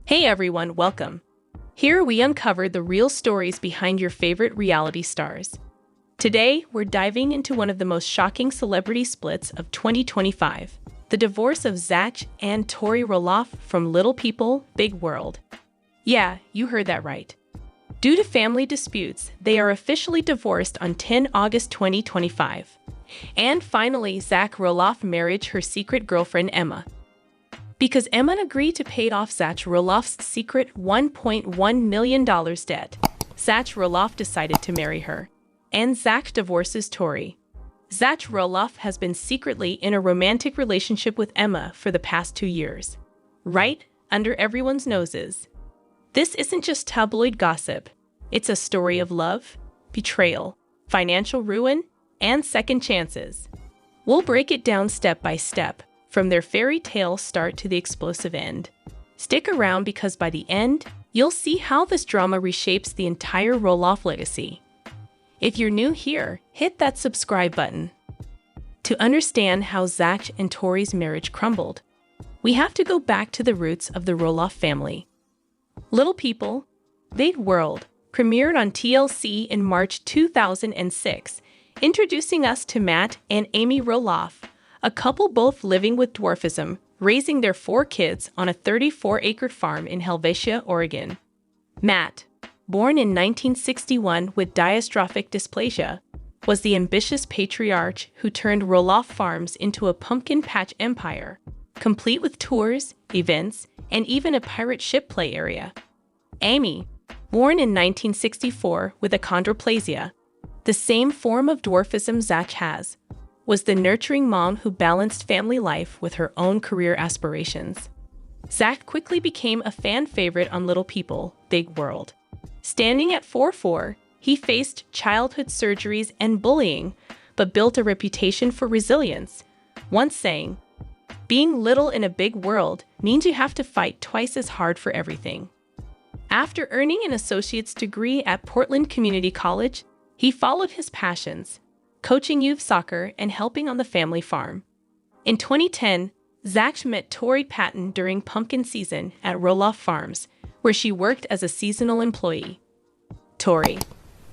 Hey everyone, welcome. Here we uncover the real stories behind your favorite reality stars. Today, we're diving into one of the most shocking celebrity splits of 2025, the divorce of Zach and Tori Roloff from Little People, Big World. Yeah, you heard that right. Due to family disputes, they are officially divorced on 10 August 2025. And finally, Zach Roloff married her secret girlfriend Emma. Because Emma agreed to pay off Zach Roloff's secret $1.1 million debt, Zach Roloff decided to marry her. And Zach divorces Tori. Zach Roloff has been secretly in a romantic relationship with Emma for the past 2 years. Right under everyone's noses. This isn't just tabloid gossip. It's a story of love, betrayal, financial ruin, and second chances. We'll break it down step by step, from their fairy tale start to the explosive end. Stick around because by the end, you'll see how this drama reshapes the entire Roloff legacy. If you're new here, hit that subscribe button. To understand how Zach and Tori's marriage crumbled, we have to go back to the roots of the Roloff family. Little People, Big World premiered on TLC in March 2006, introducing us to Matt and Amy Roloff, a couple both living with dwarfism, raising their 4 kids on a 34-acre farm in Helvetia, Oregon. Matt, born in 1961 with dystrophic dysplasia, was the ambitious patriarch who turned Roloff Farms into a pumpkin patch empire, complete with tours, events, and even a pirate ship play area. Amy, born in 1964 with achondroplasia, the same form of dwarfism Zach has, was the nurturing mom who balanced family life with her own career aspirations. Zach quickly became a fan favorite on Little People, Big World. Standing at 4'4", he faced childhood surgeries and bullying, but built a reputation for resilience, once saying, "Being little in a big world means you have to fight twice as hard for everything." After earning an associate's degree at Portland Community College, he followed his passions, coaching youth soccer and helping on the family farm. In 2010, Zach met Tori Patton during pumpkin season at Roloff Farms, where she worked as a seasonal employee. Tori,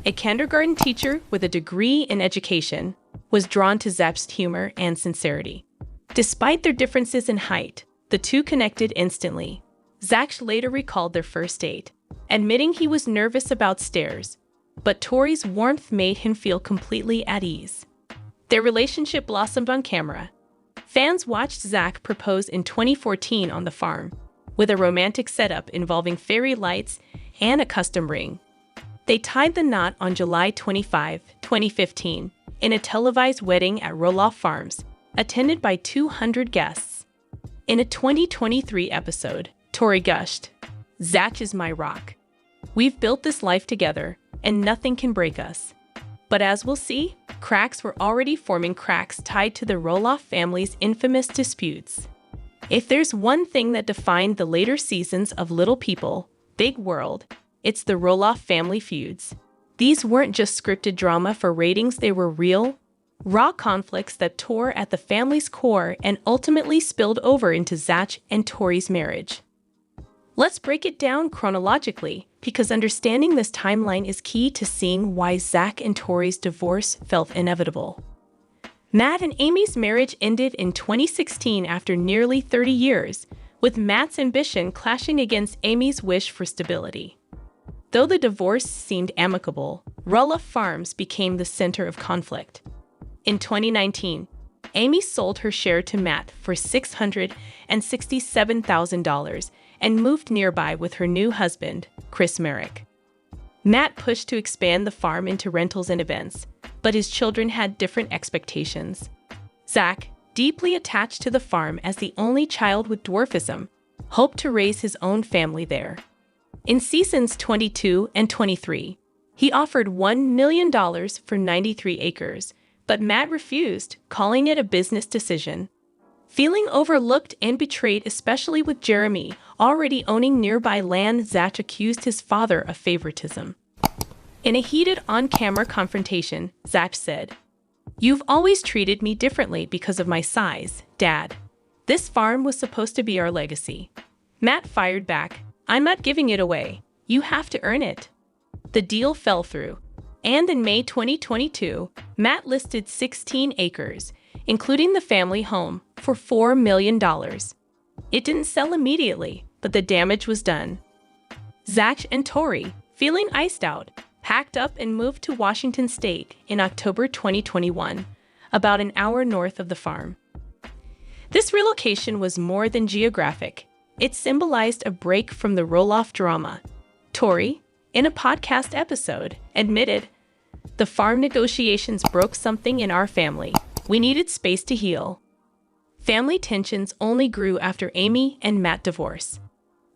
a kindergarten teacher with a degree in education, was drawn to Zach's humor and sincerity. Despite their differences in height, the two connected instantly. Zach later recalled their first date, admitting he was nervous about stairs, but Tori's warmth made him feel completely at ease. Their relationship blossomed on camera. Fans watched Zach propose in 2014 on the farm, with a romantic setup involving fairy lights and a custom ring. They tied the knot on July 25, 2015, in a televised wedding at Roloff Farms, attended by 200 guests. In a 2023 episode, Tori gushed, "Zach is my rock. We've built this life together, and nothing can break us." But as we'll see, cracks were already forming, cracks tied to the Roloff family's infamous disputes. If there's one thing that defined the later seasons of Little People, Big World, it's the Roloff family feuds. These weren't just scripted drama for ratings, they were real, raw conflicts that tore at the family's core and ultimately spilled over into Zach and Tori's marriage. Let's break it down chronologically, because understanding this timeline is key to seeing why Zach and Tori's divorce felt inevitable. Matt and Amy's marriage ended in 2016 after nearly 30 years, with Matt's ambition clashing against Amy's wish for stability. Though the divorce seemed amicable, Roloff Farms became the center of conflict. In 2019, Amy sold her share to Matt for $667,000 and moved nearby with her new husband, Chris Merrick. Matt pushed to expand the farm into rentals and events, but his children had different expectations. Zach, deeply attached to the farm as the only child with dwarfism, hoped to raise his own family there. In seasons 22 and 23, he offered $1 million for 93 acres, but Matt refused, calling it a business decision. Feeling overlooked and betrayed, especially with Jeremy already owning nearby land, Zach accused his father of favoritism. In a heated on-camera confrontation, Zach said, "You've always treated me differently because of my size, Dad. This farm was supposed to be our legacy." Matt fired back, I'm not giving it away. You have to earn it. The deal fell through. And in May 2022, Matt listed 16 acres, including the family home, for $4 million. It didn't sell immediately, but the damage was done. Zach and Tori, feeling iced out, packed up and moved to Washington State in October 2021, about an hour north of the farm. This relocation was more than geographic. It symbolized a break from the Roloff drama. Tori, in a podcast episode, admitted, "The farm negotiations broke something in our family. We needed space to heal." Family tensions only grew after Amy and Matt divorced.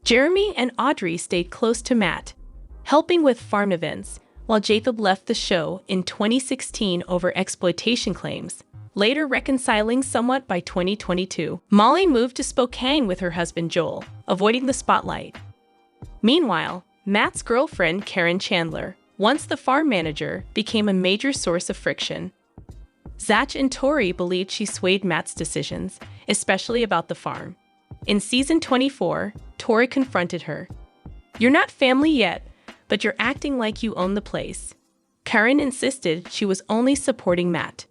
Jeremy and Audrey stayed close to Matt, helping with farm events, while Jacob left the show in 2016 over exploitation claims, later reconciling somewhat by 2022. Molly moved to Spokane with her husband Joel, avoiding the spotlight. Meanwhile, Matt's girlfriend Karen Chandler, once the farm manager, became a major source of friction. Zach and Tori believed she swayed Matt's decisions, especially about the farm. In season 24, Tori confronted her. "You're not family yet, but you're acting like you own the place." Karen insisted she was only supporting Matt.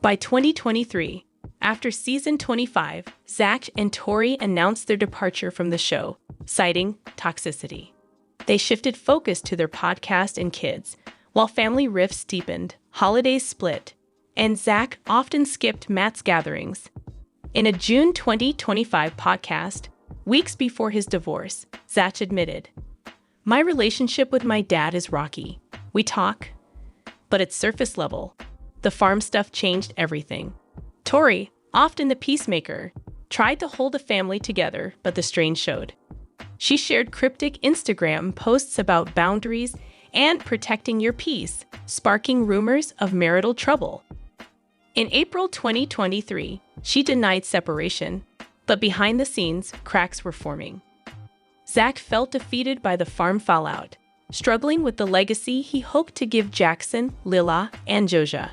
By 2023, after season 25, Zach and Tori announced their departure from the show, citing toxicity. They shifted focus to their podcast and kids, while family rifts deepened, holidays split, and Zach often skipped Matt's gatherings. In a June 2025 podcast, weeks before his divorce, Zach admitted, "My relationship with my dad is rocky. We talk, but it's surface level. The farm stuff changed everything." Tori, often the peacemaker, tried to hold the family together, but the strain showed. She shared cryptic Instagram posts about boundaries and protecting your peace, sparking rumors of marital trouble. In April 2023, she denied separation, but behind the scenes, cracks were forming. Zach felt defeated by the farm fallout, struggling with the legacy he hoped to give Jackson, Lila, and Joja.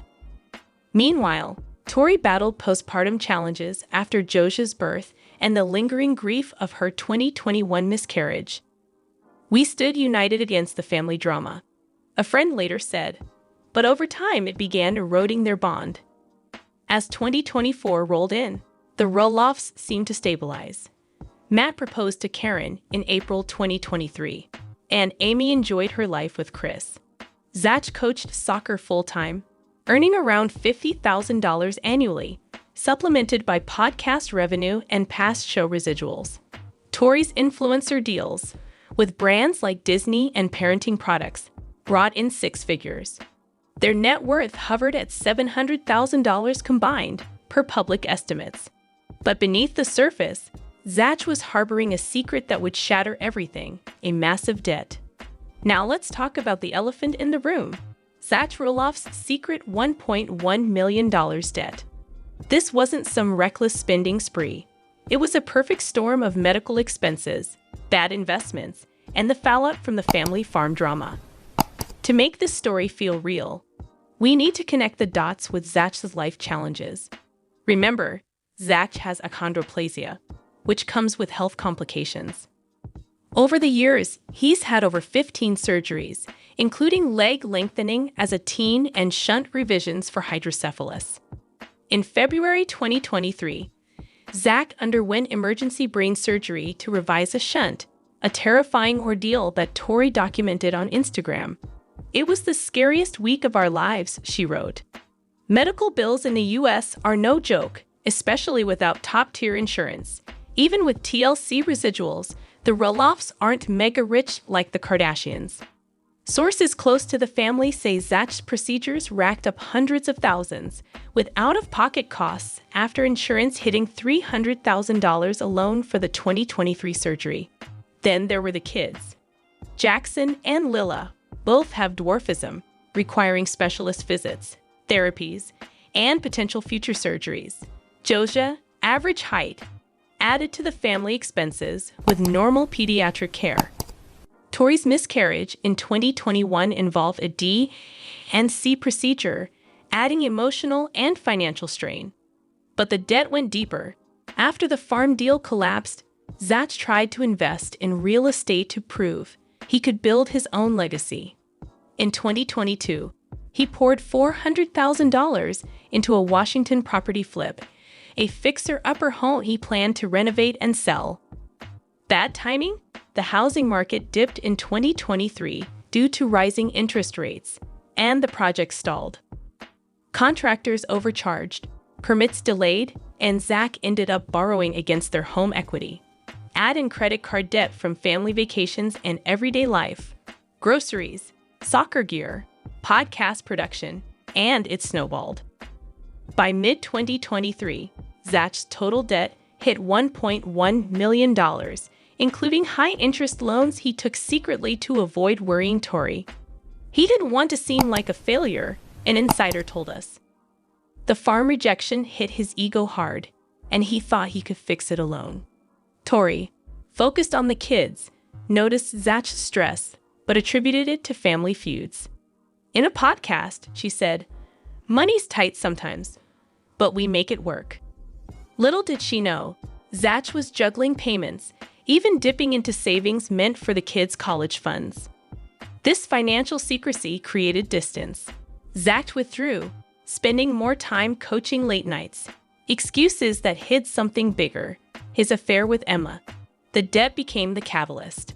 Meanwhile, Tori battled postpartum challenges after Joja's birth and the lingering grief of her 2021 miscarriage. "We stood united against the family drama," a friend later said, but over time it began eroding their bond. As 2024 rolled in, the Roloffs seemed to stabilize. Matt proposed to Karen in April 2023, and Amy enjoyed her life with Chris. Zach coached soccer full-time, earning around $50,000 annually, supplemented by podcast revenue and past show residuals. Tori's influencer deals, with brands like Disney and parenting products, brought in six figures. Their net worth hovered at $700,000 combined, per public estimates. But beneath the surface, Zach was harboring a secret that would shatter everything, a massive debt. Now let's talk about the elephant in the room, Zach Roloff's secret $1.1 million debt. This wasn't some reckless spending spree. It was a perfect storm of medical expenses, bad investments, and the fallout from the family farm drama. To make this story feel real, we need to connect the dots with Zach's life challenges. Remember, Zach has achondroplasia, which comes with health complications. Over the years, he's had over 15 surgeries, including leg lengthening as a teen and shunt revisions for hydrocephalus. In February 2023, Zach underwent emergency brain surgery to revise a shunt, a terrifying ordeal that Tori documented on Instagram. "It was the scariest week of our lives," she wrote. "Medical bills in the US are no joke, especially without top-tier insurance. Even with TLC residuals, the Roloffs aren't mega-rich like the Kardashians." Sources close to the family say Zach's procedures racked up hundreds of thousands, with out-of-pocket costs after insurance hitting $300,000 alone for the 2023 surgery. Then there were the kids. Jackson and Lila both have dwarfism, requiring specialist visits, therapies, and potential future surgeries. Joja, average height, added to the family expenses with normal pediatric care. Tori's miscarriage in 2021 involved a D and C procedure, adding emotional and financial strain. But the debt went deeper. After the farm deal collapsed, Zach tried to invest in real estate to prove he could build his own legacy. In 2022, he poured $400,000 into a Washington property flip, a fixer-upper home he planned to renovate and sell. Bad timing? The housing market dipped in 2023 due to rising interest rates, and the project stalled. Contractors overcharged, permits delayed, and Zach ended up borrowing against their home equity. Add in credit card debt from family vacations and everyday life, groceries, soccer gear, podcast production, and it snowballed. By mid-2023, Zach's total debt hit $1.1 million, including high-interest loans he took secretly to avoid worrying Tori. He didn't want to seem like a failure, an insider told us. The farm rejection hit his ego hard, and he thought he could fix it alone. Tori, focused on the kids, noticed Zach's stress, but attributed it to family feuds. In a podcast, she said, "Money's tight sometimes, but we make it work." Little did she know, Zach was juggling payments, even dipping into savings meant for the kids' college funds. This financial secrecy created distance. Zach withdrew, spending more time coaching late nights, excuses that hid something bigger, his affair with Emma. The debt became the catalyst.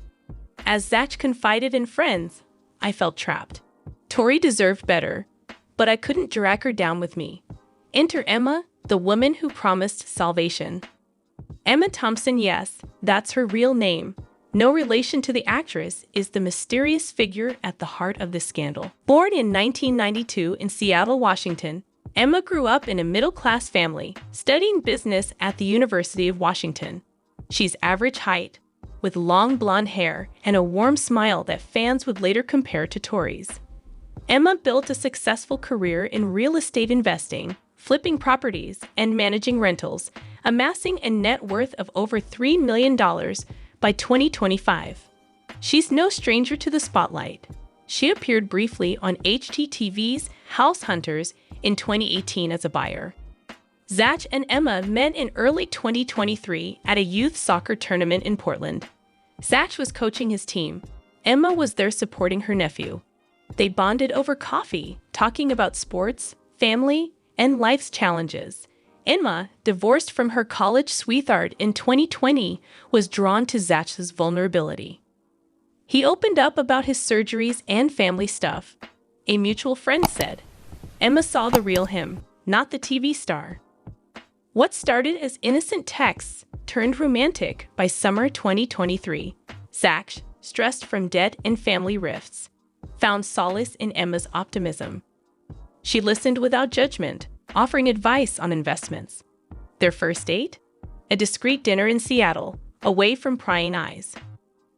As Zach confided in friends, "I felt trapped. Tori deserved better, but I couldn't drag her down with me." Enter Emma, the woman who promised salvation. Emma Thompson, yes, that's her real name. No relation to the actress, is the mysterious figure at the heart of this scandal. Born in 1992 in Seattle, Washington, Emma grew up in a middle-class family, studying business at the University of Washington. She's average height, with long blonde hair and a warm smile that fans would later compare to Tori's. Emma built a successful career in real estate investing, flipping properties, and managing rentals, amassing a net worth of over $3 million by 2025. She's no stranger to the spotlight. She appeared briefly on HGTV's House Hunters in 2018 as a buyer. Zach and Emma met in early 2023 at a youth soccer tournament in Portland. Zach was coaching his team. Emma was there supporting her nephew. They bonded over coffee, talking about sports, family, and life's challenges. Emma, divorced from her college sweetheart in 2020, was drawn to Zach's vulnerability. He opened up about his surgeries and family stuff. A mutual friend said, Emma saw the real him, not the TV star. What started as innocent texts turned romantic by summer 2023. Zach, stressed from debt and family rifts, found solace in Emma's optimism. She listened without judgment, offering advice on investments. Their first date? A discreet dinner in Seattle, away from prying eyes.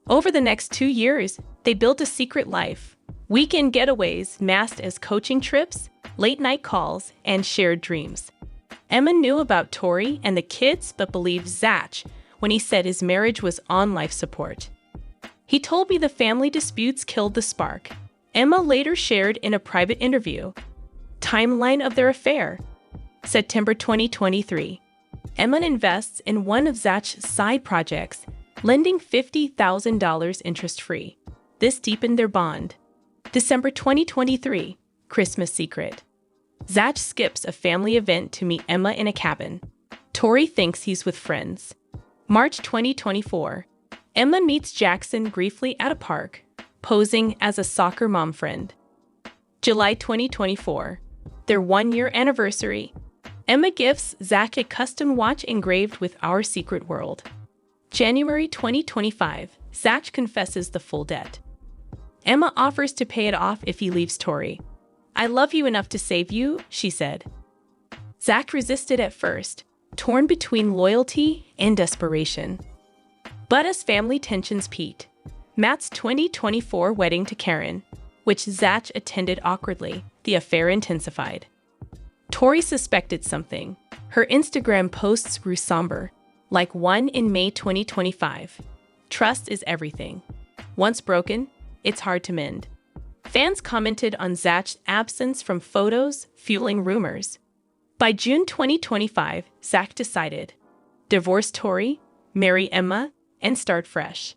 Over the next 2 years, they built a secret life. Weekend getaways masked as coaching trips, late-night calls, and shared dreams. Emma knew about Tori and the kids but believed Zach when he said his marriage was on life support. He told me the family disputes killed the spark. Emma later shared in a private interview. Timeline of their affair. September 2023. Emma invests in one of Zach's side projects, lending $50,000 interest-free. This deepened their bond. December 2023. Christmas secret. Zach skips a family event to meet Emma in a cabin. Tori thinks he's with friends. March 2024. Emma meets Jackson briefly at a park, posing as a soccer mom friend. July 2024. Their 1-year anniversary. Emma gifts Zach a custom watch engraved with Our Secret World. January 2025. Zach confesses the full debt. Emma offers to pay it off if he leaves Tori. I love you enough to save you, she said. Zach resisted at first, torn between loyalty and desperation. But as family tensions peaked, Matt's 2024 wedding to Karen, which Zach attended awkwardly, the affair intensified. Tori suspected something. Her Instagram posts grew somber, like one in May 2025. Trust is everything. Once broken, it's hard to mend. Fans commented on Zach's absence from photos, fueling rumors. By June 2025, Zach decided, divorce Tori, marry Emma, and start fresh.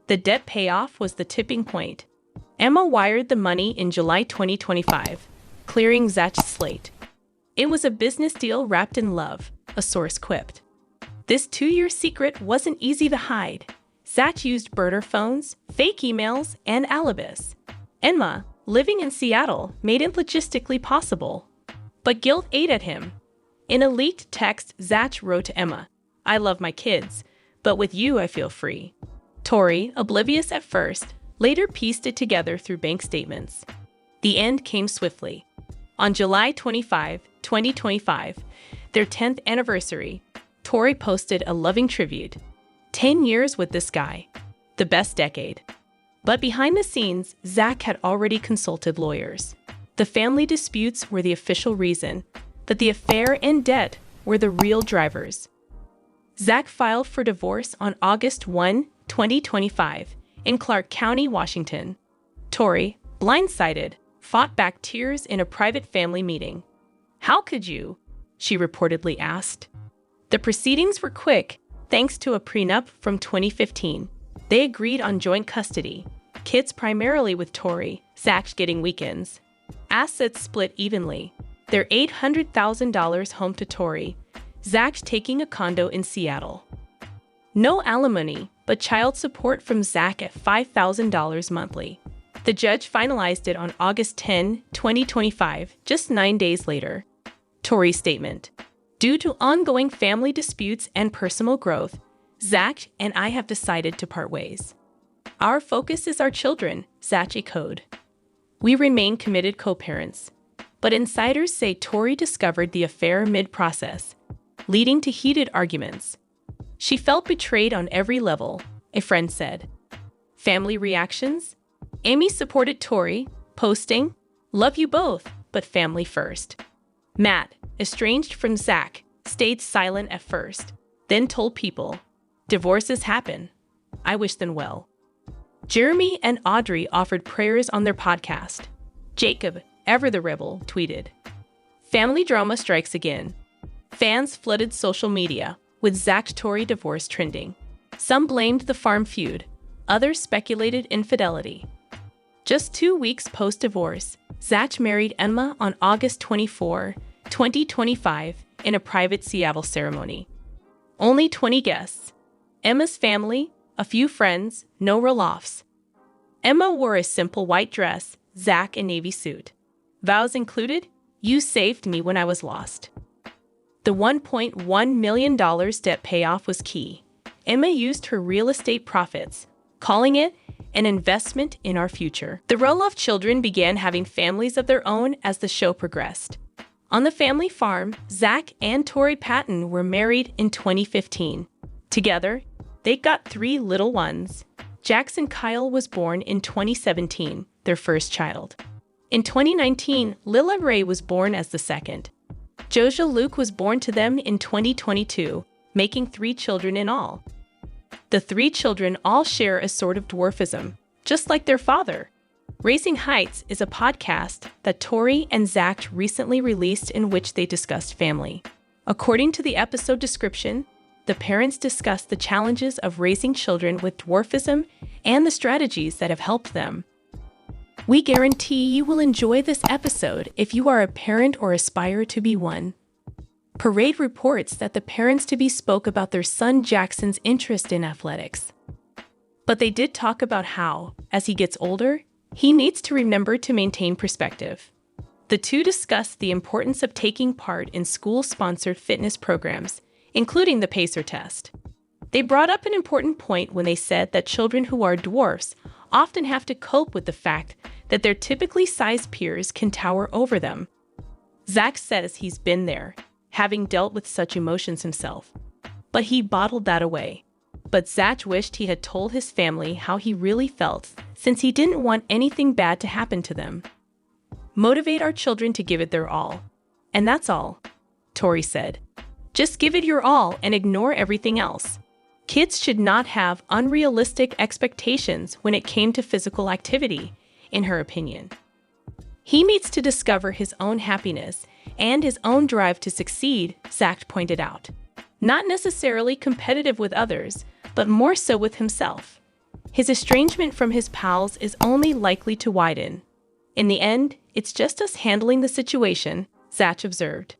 The debt payoff was the tipping point. Emma wired the money in July 2025, clearing Zach's slate. It was a business deal wrapped in love, a source quipped. This 2-year secret wasn't easy to hide. Zach used burner phones, fake emails, and alibis. Emma, living in Seattle, made it logistically possible. But guilt ate at him. In a leaked text, Zach wrote to Emma, "I love my kids, but with you I feel free." Tori, oblivious at first, later pieced it together through bank statements. The end came swiftly. On July 25, 2025, their 10th anniversary, Tori posted a loving tribute. 10 years with this guy. The best decade. But behind the scenes, Zach had already consulted lawyers. The family disputes were the official reason, but the affair and debt were the real drivers. Zach filed for divorce on August 1, 2025, in Clark County, Washington. Tori, blindsided, fought back tears in a private family meeting. "How could you?" she reportedly asked. The proceedings were quick, thanks to a prenup from 2015. They agreed on joint custody, kids primarily with Tori, Zach getting weekends. Assets split evenly. Their $800,000 home to Tori, Zach taking a condo in Seattle. No alimony, but child support from Zach at $5,000 monthly. The judge finalized it on August 10, 2025, just 9 days later. Tori's statement. "Due to ongoing family disputes and personal growth, Zach and I have decided to part ways. Our focus is our children," Zach echoed. "We remain committed co-parents." But insiders say Tori discovered the affair mid-process, leading to heated arguments. "She felt betrayed on every level," a friend said. Family reactions? Amy supported Tori, posting, "Love you both, but family first." Matt, estranged from Zach, stayed silent at first, then told People, "Divorces happen. I wish them well." Jeremy and Audrey offered prayers on their podcast. Jacob, ever the rebel, tweeted, "Family drama strikes again." Fans flooded social media, with Zach-Tori divorce trending. Some blamed the farm feud, others speculated infidelity. Just 2 weeks post-divorce, Zach married Emma on August 24, 2025, in a private Seattle ceremony. Only 20 guests. Emma's family, a few friends, no Roloffs. Emma wore a simple white dress, Zach a navy suit. Vows included, "You saved me when I was lost." The $1.1 million debt payoff was key. Emma used her real estate profits, calling it an investment in our future. The Roloff children began having families of their own as the show progressed. On the family farm, Zach and Tori Patton were married in 2015. Together, they got 3 little ones. Jackson Kyle was born in 2017, their first child. In 2019, Lila Ray was born as the second. Jojo Luke was born to them in 2022, making 3 children in all. The 3 children all share a sort of dwarfism, just like their father. Raising Heights is a podcast that Tori and Zach recently released in which they discussed family. According to the episode description, the parents discuss the challenges of raising children with dwarfism and the strategies that have helped them. We guarantee you will enjoy this episode if you are a parent or aspire to be one. Parade reports that the parents-to-be spoke about their son Jackson's interest in athletics. But they did talk about how, as he gets older, he needs to remember to maintain perspective. The two discussed the importance of taking part in school-sponsored fitness programs, including the PACER test. They brought up an important point when they said that children who are dwarfs often have to cope with the fact that their typically sized peers can tower over them. Zach says he's been there, having dealt with such emotions himself. But he bottled that away. But Zach wished he had told his family how he really felt, since he didn't want anything bad to happen to them. Motivate our children to give it their all. And that's all, Tori said. Just give it your all and ignore everything else. Kids should not have unrealistic expectations when it came to physical activity, in her opinion. He needs to discover his own happiness and his own drive to succeed, Zach pointed out. Not necessarily competitive with others, but more so with himself. His estrangement from his pals is only likely to widen. In the end, it's just us handling the situation, Zach observed.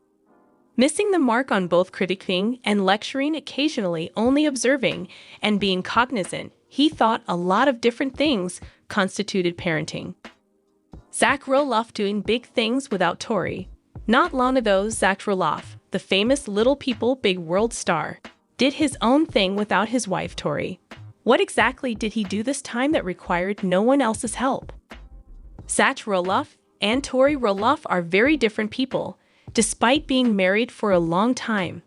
Missing the mark on both critiquing and lecturing, occasionally only observing and being cognizant, he thought a lot of different things constituted parenting. Zach Roloff doing big things without Tori. Not long ago, Zach Roloff, the famous Little People Big World star, did his own thing without his wife Tori. What exactly did he do this time that required no one else's help? Zach Roloff and Tori Roloff are very different people, despite being married for a long time.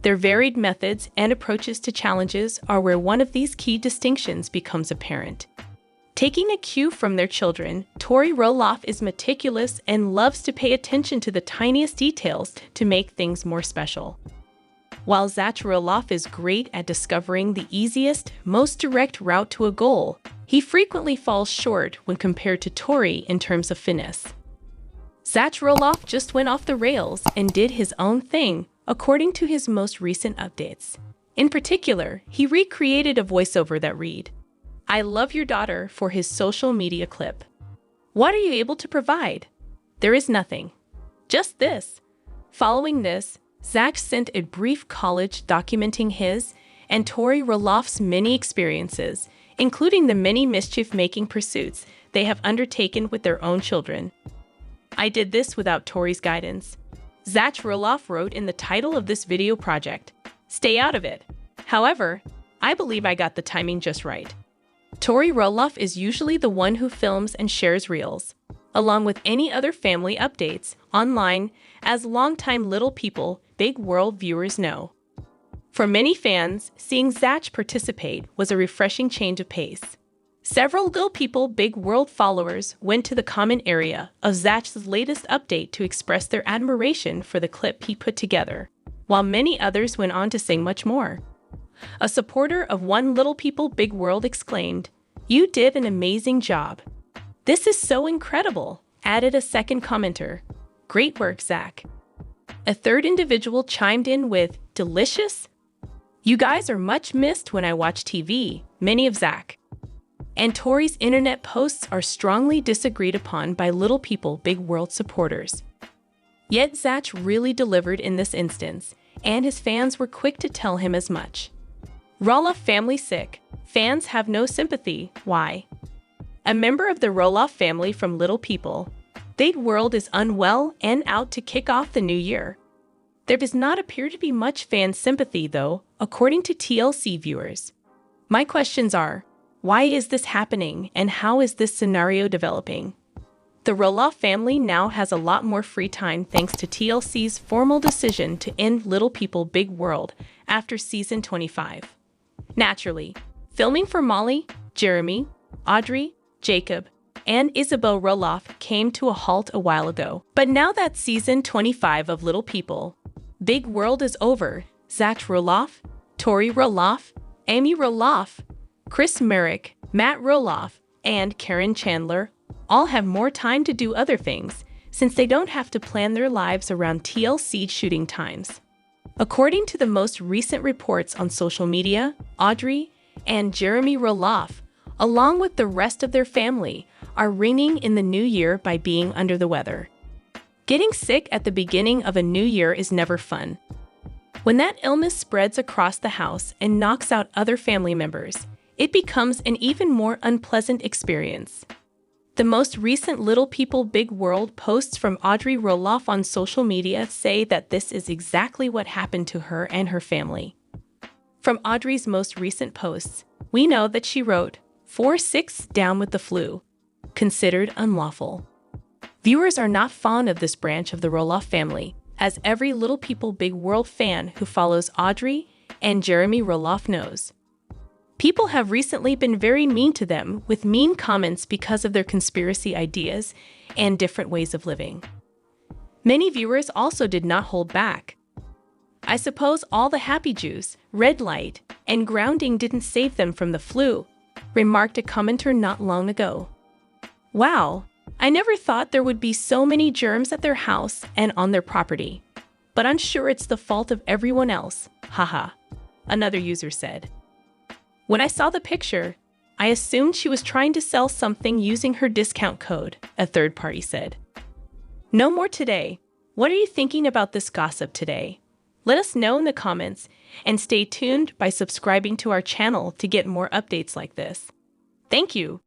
Their varied methods and approaches to challenges are where one of these key distinctions becomes apparent. Taking a cue from their children, Tori Roloff is meticulous and loves to pay attention to the tiniest details to make things more special. While Zach Roloff is great at discovering the easiest, most direct route to a goal, he frequently falls short when compared to Tori in terms of finesse. Zach Roloff just went off the rails and did his own thing, according to his most recent updates. In particular, he recreated a voiceover that read, "I love your daughter," for his social media clip. What are you able to provide? There is nothing. Just this. Following this, Zach sent a brief collage documenting his and Tori Roloff's many experiences, including the many mischief-making pursuits they have undertaken with their own children. "I did this without Tori's guidance," Zach Roloff wrote in the title of this video project. "Stay out of it. However, I believe I got the timing just right." Tori Roloff is usually the one who films and shares reels, along with any other family updates, online, as longtime Little People, Big World viewers know. For many fans, seeing Zach participate was a refreshing change of pace. Several Little People Big World followers went to the comment area of Zach's latest update to express their admiration for the clip he put together, while many others went on to say much more. A supporter of One Little People Big World exclaimed, "You did an amazing job. This is so incredible," added a second commenter. "Great work, Zach." A third individual chimed in with, "Delicious? You guys are much missed when I watch TV," many of Zach and Tori's internet posts are strongly disagreed upon by Little People Big World supporters. Yet Zach really delivered in this instance, and his fans were quick to tell him as much. Roloff family sick. Fans have no sympathy. Why? A member of the Roloff family from Little People Big World is unwell and out to kick off the new year. There does not appear to be much fan sympathy, though, according to TLC viewers. My questions are, why is this happening, and how is this scenario developing? The Roloff family now has a lot more free time thanks to TLC's formal decision to end Little People Big World after season 25. Naturally, filming for Molly, Jeremy, Audrey, Jacob, and Isabel Roloff came to a halt a while ago. But now that season 25 of Little People Big World is over, Zach Roloff, Tori Roloff, Amy Roloff, Chris Merrick, Matt Roloff, and Karen Chandler all have more time to do other things, since they don't have to plan their lives around TLC shooting times. According to the most recent reports on social media, Audrey and Jeremy Roloff, along with the rest of their family, are ringing in the new year by being under the weather. Getting sick at the beginning of a new year is never fun. When that illness spreads across the house and knocks out other family members, it becomes an even more unpleasant experience. The most recent Little People Big World posts from Audrey Roloff on social media say that this is exactly what happened to her and her family. From Audrey's most recent posts, we know that she wrote, 4-6 down with the flu, considered unlawful. Viewers are not fond of this branch of the Roloff family, as every Little People Big World fan who follows Audrey and Jeremy Roloff knows. People have recently been very mean to them with mean comments because of their conspiracy ideas and different ways of living. Many viewers also did not hold back. "I suppose all the happy juice, red light, and grounding didn't save them from the flu," remarked a commenter not long ago. "Wow, I never thought there would be so many germs at their house and on their property." but I'm sure it's the fault of everyone else. Haha, another user said. When I saw the picture, I assumed she was trying to sell something using her discount code, a third party said. No more today. What are you thinking about this gossip today? Let us know in the comments, and stay tuned by subscribing to our channel to get more updates like this. Thank you.